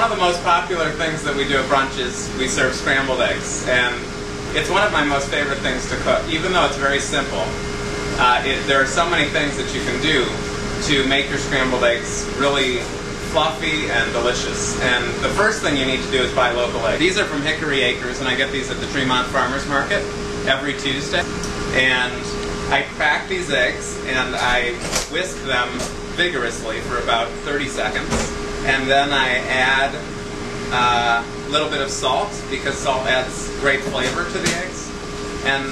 one of the most popular things that we do at brunch is we serve scrambled eggs, and it's one of my most favorite things to cook. Even though it's very simple, there are so many things that you can do to make your scrambled eggs really fluffy and delicious. And the first thing you need to do is buy local eggs. These are from Hickory Acres, and I get these at the Tremont Farmers Market every Tuesday. And I crack these eggs and I whisk them vigorously for about 30 seconds. And then I add a little bit of salt, because salt adds great flavor to the eggs. And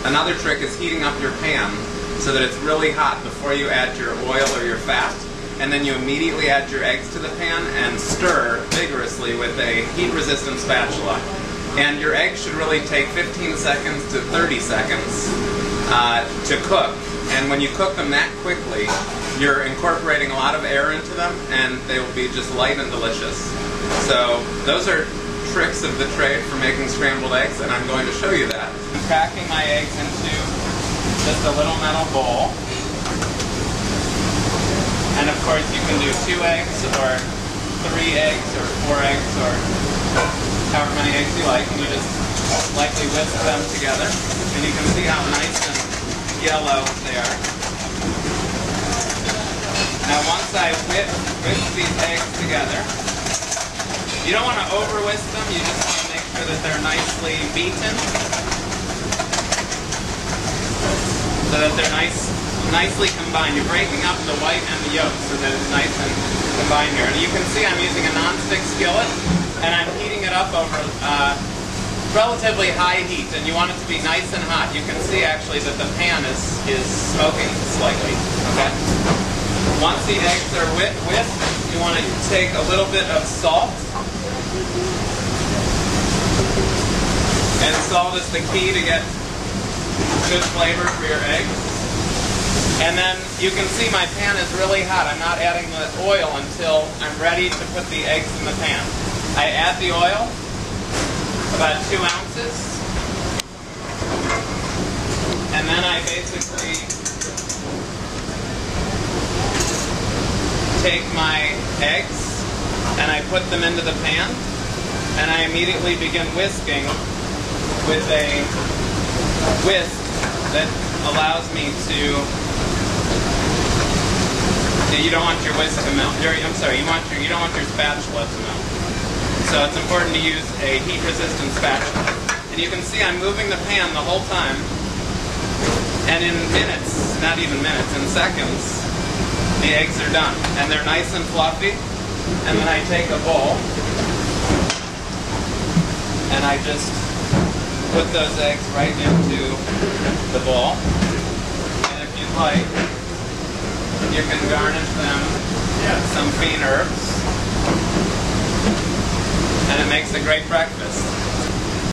another trick is heating up your pan so that it's really hot before you add your oil or your fat. And then you immediately add your eggs to the pan and stir vigorously with a heat-resistant spatula. And your eggs should really take 15 seconds to 30 seconds to cook. And when you cook them that quickly, you're incorporating a lot of air into them, and they will be just light and delicious. So those are tricks of the trade for making scrambled eggs, and I'm going to show you that. I'm cracking my eggs into just a little metal bowl. And of course you can do 2 eggs, or 3 eggs, or 4 eggs, or however many eggs you like, and you just lightly whisk them together. And you can see how nice and yellow they are. Now once I whisk these eggs together, you don't want to over-whisk them, you just want to make sure that they're nicely beaten, so that they're nicely combined. You're breaking up the white and the yolk so that it's nice and combined here. And you can see I'm using a non-stick skillet, and I'm heating it up over relatively high heat, and you want it to be nice and hot. You can see actually that the pan is smoking slightly. Okay. Once the eggs are whisked, you want to take a little bit of salt. And salt is the key to get good flavor for your eggs. And then you can see my pan is really hot. I'm not adding the oil until I'm ready to put the eggs in the pan. I add the oil, about 2 ounces. And then I basically take my eggs and I put them into the pan, and I immediately begin whisking with a whisk that allows me to... You don't want your whisk to melt. I'm sorry, you don't want your spatula to melt. So it's important to use a heat-resistant spatula. And you can see I'm moving the pan the whole time, and in minutes, not even minutes, in seconds, the eggs are done. And they're nice and fluffy. And then I take a bowl, and I just put those eggs right into the bowl. And if you'd like, you can garnish them with some green herbs, and it makes a great breakfast.